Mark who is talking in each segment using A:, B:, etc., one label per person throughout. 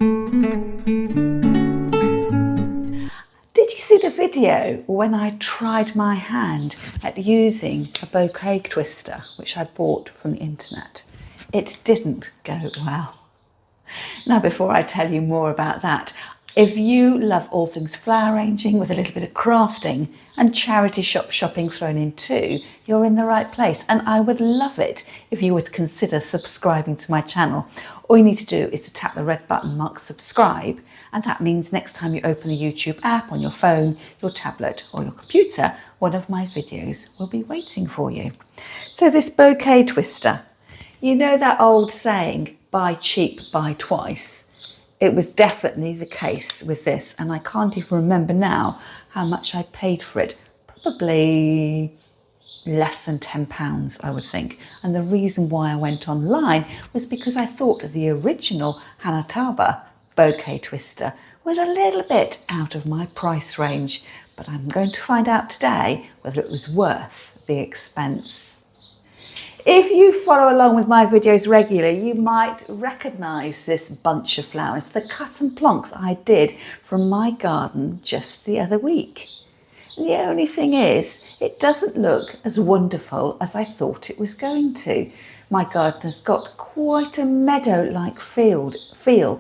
A: Did you see the video when I tried my hand at using a bouquet twister, which I bought from the internet? It didn't go well. Now, before I tell you more about that, if you love all things flower arranging with a little bit of crafting and charity shop shopping thrown in too, you're in the right place. And I would love it if you would consider subscribing to my channel. All you need to do is to tap the red button marked subscribe, and that means next time you open the YouTube app on your phone, your tablet or your computer, one of my videos will be waiting for you. So this bouquet twister, you know that old saying, buy cheap, buy twice. It was definitely the case with this, and I can't even remember now how much I paid for it. Probably less than £10, I would think. And the reason why I went online was because I thought the original Hanataba bouquet twister was a little bit out of my price range, but I'm going to find out today whether it was worth the expense. If you follow along with my videos regularly, you might recognise this bunch of flowers, the cut and plonk that I did from my garden just the other week. The only thing is, it doesn't look as wonderful as I thought it was going to. My garden has got quite a meadow-like feel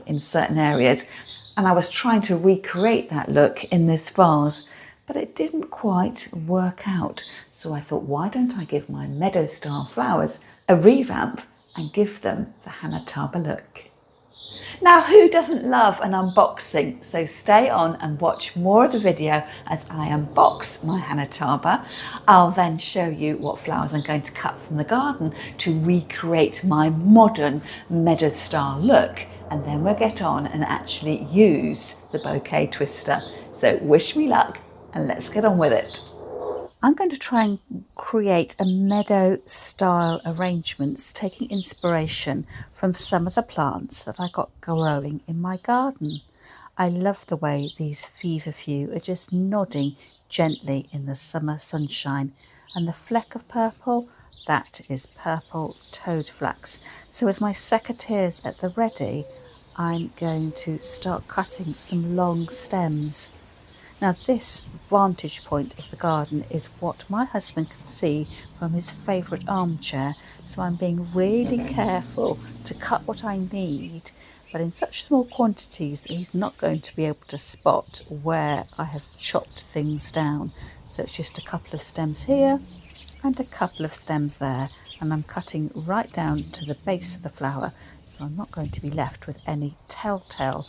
A: in certain areas, and I was trying to recreate that look in this vase, but it didn't quite work out. So I thought, why don't I give my meadow style flowers a revamp and give them the Hanataba look? Now, who doesn't love an unboxing? So stay on and watch more of the video as I unbox my Hanataba. I'll then show you what flowers I'm going to cut from the garden to recreate my modern meadow style look. And then we'll get on and actually use the bouquet twister. So wish me luck and let's get on with it. I'm going to try and create a meadow style arrangements, taking inspiration from some of the plants that I got growing in my garden. I love the way these feverfew are just nodding gently in the summer sunshine, and the fleck of purple, that is purple toadflax. So with my secateurs at the ready, I'm going to start cutting some long stems. Now this vantage point of the garden is what my husband can see from his favourite armchair, so I'm being really careful to cut what I need, but in such small quantities that he's not going to be able to spot where I have chopped things down. So it's just a couple of stems here and a couple of stems there, and I'm cutting right down to the base of the flower, so I'm not going to be left with any telltale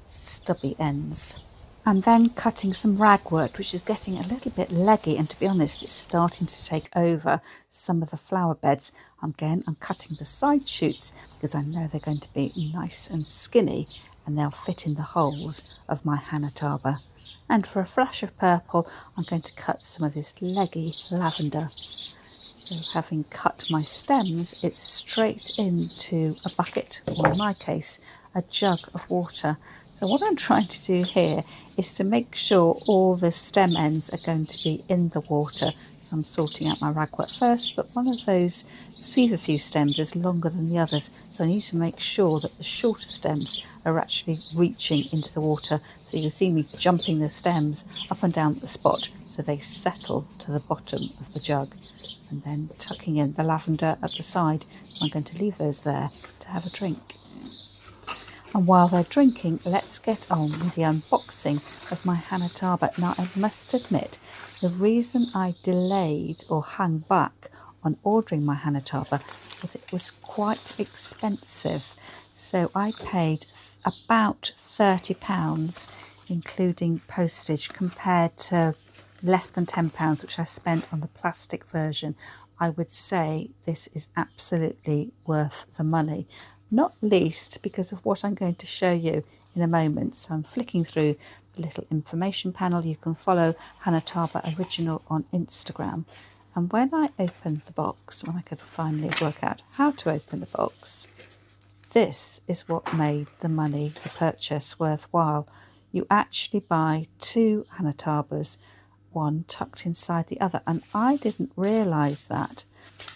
A: stubby ends. I'm then cutting some ragwort, which is getting a little bit leggy, and to be honest, it's starting to take over some of the flower beds. Again, I'm cutting the side shoots because I know they're going to be nice and skinny and they'll fit in the holes of my Hanataba. And for a flash of purple, I'm going to cut some of this leggy lavender. So having cut my stems, it's straight into a bucket, or in my case, a jug of water. So what I'm trying to do here is to make sure all the stem ends are going to be in the water. So I'm sorting out my ragwort first, but one of those feverfew stems is longer than the others. So I need to make sure that the shorter stems are actually reaching into the water. So you'll see me jumping the stems up and down the spot so they settle to the bottom of the jug. And then tucking in the lavender at the side. So I'm going to leave those there to have a drink. And while they're drinking, let's get on with the unboxing of my Hanataba. Now, I must admit, the reason I delayed or hung back on ordering my Hanataba was it was quite expensive. So I paid about £30, including postage, compared to less than £10, which I spent on the plastic version. I would say this is absolutely worth the money. Not least because of what I'm going to show you in a moment. So I'm flicking through the little information panel. You can follow Hanataba Original on Instagram. And when I opened the box, when I could finally work out how to open the box, this is what made the money, the purchase, worthwhile. You actually buy two Hanatabas, one tucked inside the other, and I didn't realise that.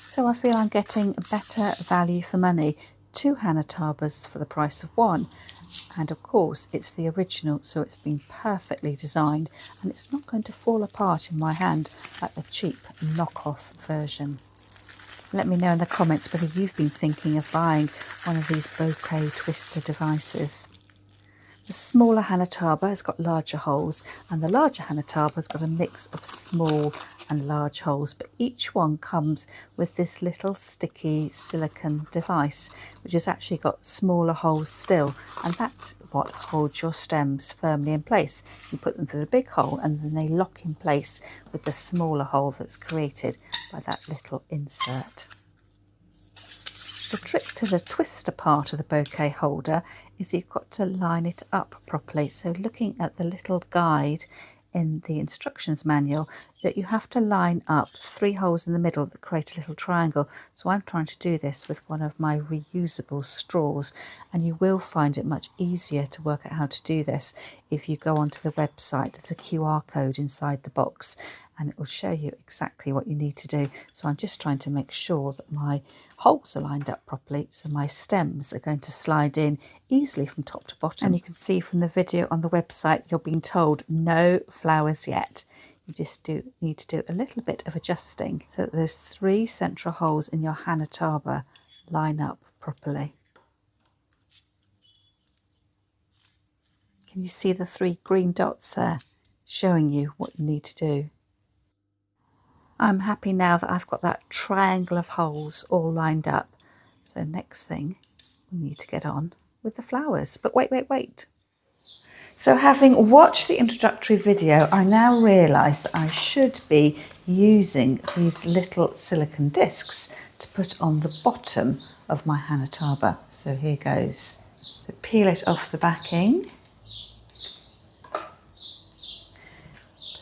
A: So I feel I'm getting a better value for money. Two Hanatabas for the price of one, And of course it's the original, so it's been perfectly designed and it's not going to fall apart in my hand like the cheap knockoff version. Let me know in the comments whether you've been thinking of buying one of these bouquet twister devices. The smaller Hanataba has got larger holes, and the larger Hanataba has got a mix of small and large holes, but each one comes with this little sticky silicone device which has actually got smaller holes still, and that's what holds your stems firmly in place. You put them through the big hole and then they lock in place with the smaller hole that's created by that little insert. The trick to the twister part of the bouquet holder is you've got to line it up properly. So looking at the little guide in the instructions manual, that you have to line up 3 holes in the middle that create a little triangle. So I'm trying to do this with one of my reusable straws, and you will find it much easier to work out how to do this if you go onto the website. There's a QR code inside the box and it will show you exactly what you need to do. So I'm just trying to make sure that my holes are lined up properly, so my stems are going to slide in easily from top to bottom. And you can see from the video on the website, you're being told no flowers yet. You just need to do a little bit of adjusting so that those 3 central holes in your Hanataba line up properly. Can you see the 3 green dots there showing you what you need to do? I'm happy now that I've got that triangle of holes all lined up. So next thing, we need to get on with the flowers. But wait. So having watched the introductory video, I now realise that I should be using these little silicone discs to put on the bottom of my Hanataba. So here goes. So peel it off the backing.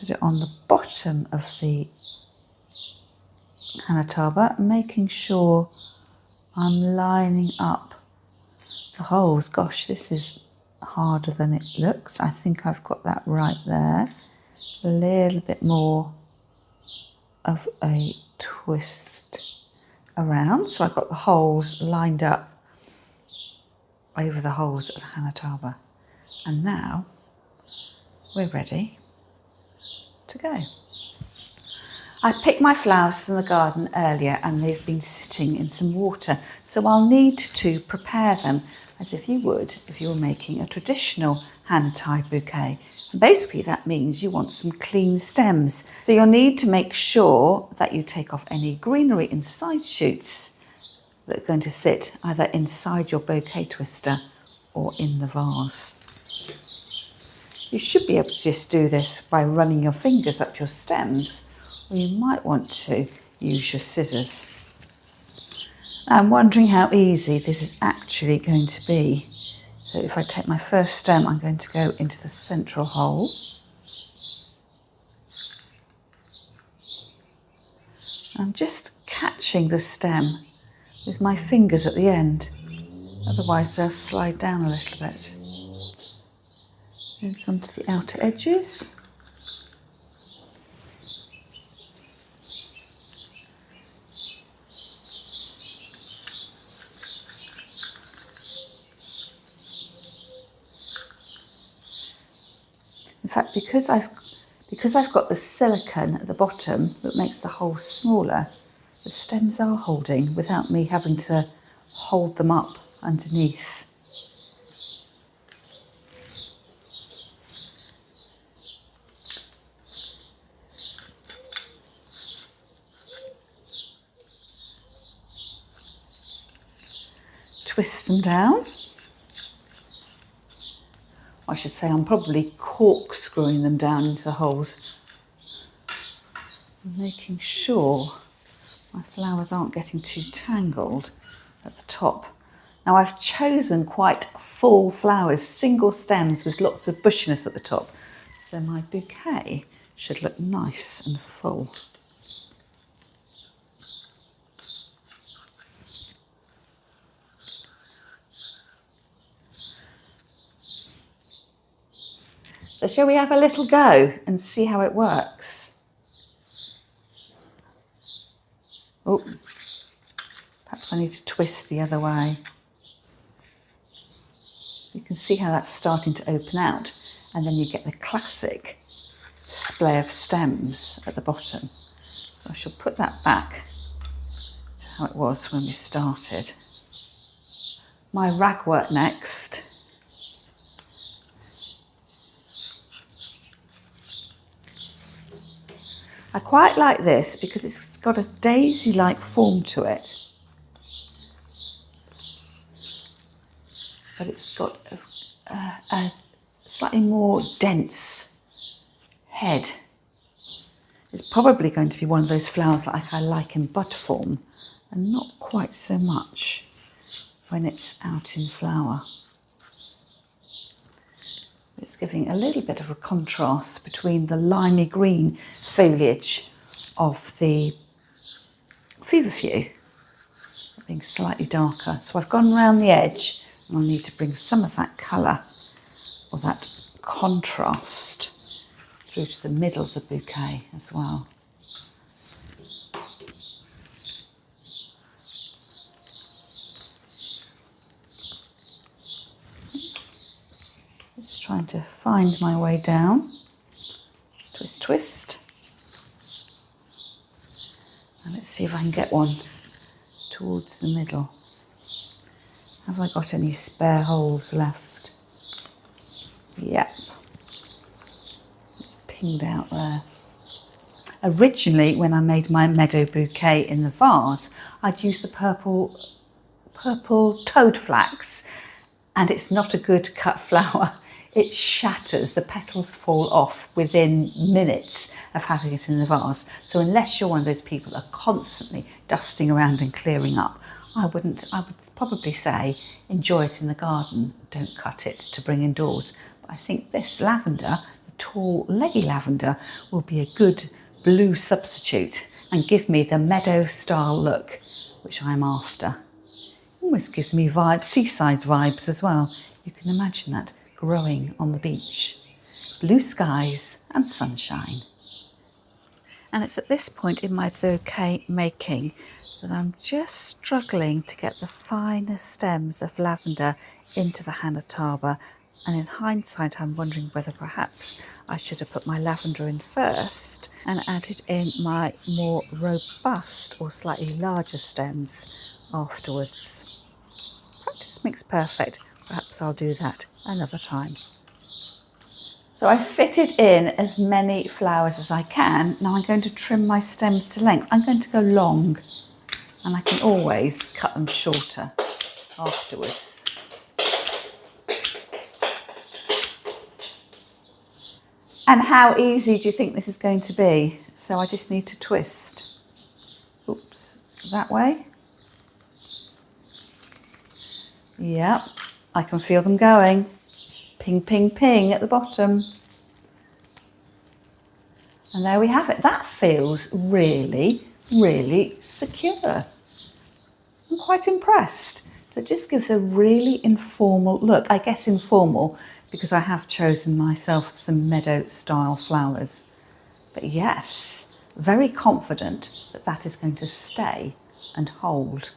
A: Put it on the bottom of the Hanataba, making sure I'm lining up the holes. Gosh, this is harder than it looks. I think I've got that right there. A little bit more of a twist around, so I've got the holes lined up over the holes of the Hanataba. And now we're ready to go. I picked my flowers from the garden earlier and they've been sitting in some water, so I'll need to prepare them as if you would if you were making a traditional hand tie bouquet. And basically that means you want some clean stems. So you'll need to make sure that you take off any greenery and side shoots that are going to sit either inside your bouquet twister or in the vase. You should be able to just do this by running your fingers up your stems, or you might want to use your scissors. I'm wondering how easy this is actually going to be. So if I take my first stem, I'm going to go into the central hole. I'm just catching the stem with my fingers at the end, otherwise they'll slide down a little bit. Move onto the outer edges. In fact, because I've got the silicone at the bottom that makes the hole smaller, the stems are holding without me having to hold them up underneath. Twist them down. I should say I'm probably corkscrewing them down into the holes, making sure my flowers aren't getting too tangled at the top. Now I've chosen quite full flowers, single stems with lots of bushiness at the top, so my bouquet should look nice and full. So shall we have a little go and see how it works? Oh, perhaps I need to twist the other way. You can see how that's starting to open out, and then you get the classic splay of stems at the bottom. So I shall put that back to how it was when we started. My ragwort next. I quite like this because it's got a daisy-like form to it, but it's got a slightly more dense head. It's probably going to be one of those flowers like I like in bud form, and not quite so much when it's out in flower. It's giving a little bit of a contrast between the limey green foliage of the feverfew being slightly darker. So I've gone around the edge, and I need to bring some of that colour or that contrast through to the middle of the bouquet as well. Just trying to find my way down. Twist, twist. And let's see if I can get one towards the middle. Have I got any spare holes left? Yep. It's pinged out there. Originally, when I made my meadow bouquet in the vase, I'd used the purple toad flax, and it's not a good cut flower. It shatters, the petals fall off within minutes of having it in the vase. So unless you're one of those people that are constantly dusting around and clearing up, I would probably say enjoy it in the garden, don't cut it to bring indoors. But I think this lavender, the tall leggy lavender, will be a good blue substitute and give me the meadow style look which I'm after. Almost gives me vibes, seaside vibes as well. You can imagine that growing on the beach. Blue skies and sunshine. And it's at this point in my bouquet making that I'm just struggling to get the finer stems of lavender into the Hanataba, and in hindsight I'm wondering whether perhaps I should have put my lavender in first and added in my more robust or slightly larger stems afterwards. Practice makes perfect. Perhaps I'll do that another time. So I fitted in as many flowers as I can. Now I'm going to trim my stems to length. I'm going to go long, and I can always cut them shorter afterwards. And how easy do you think this is going to be? So I just need to twist. Oops, that way. Yep, I can feel them going. Ping, ping, ping at the bottom. And there we have it. That feels really, really secure. I'm quite impressed. So it just gives a really informal look. I guess informal because I have chosen myself some meadow style flowers. But yes, very confident that that is going to stay and hold.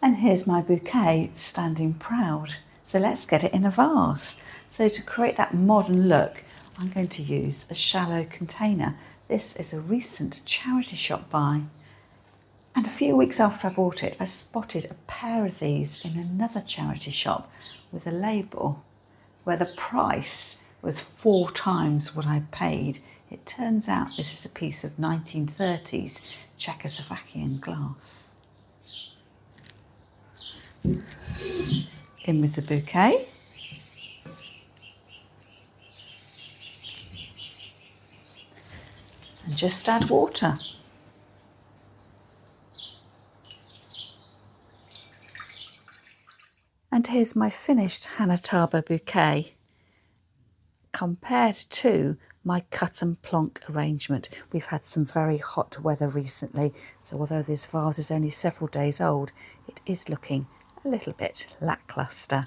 A: And here's my bouquet standing proud. So let's get it in a vase. So to create that modern look, I'm going to use a shallow container. This is a recent charity shop buy. And a few weeks after I bought it, I spotted a pair of these in another charity shop with a label where the price was 4 times what I paid. It turns out this is a piece of 1930s Czechoslovakian glass. In with the bouquet. And just add water. And here's my finished Hanataba bouquet compared to my cut and plonk arrangement. We've had some very hot weather recently, so although this vase is only several days old, it is looking a little bit lackluster.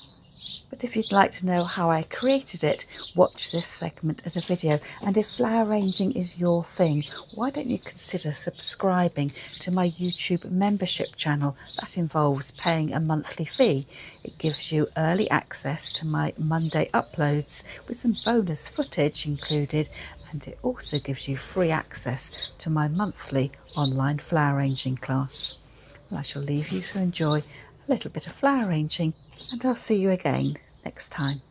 A: But if you'd like to know how I created it, watch this segment of the video. And if flower arranging is your thing, why don't you consider subscribing to my YouTube membership channel? That involves paying a monthly fee. It gives you early access to my Monday uploads with some bonus footage included, and it also gives you free access to my monthly online flower arranging class. Well, I shall leave you to enjoy a little bit of flower arranging, and I'll see you again next time.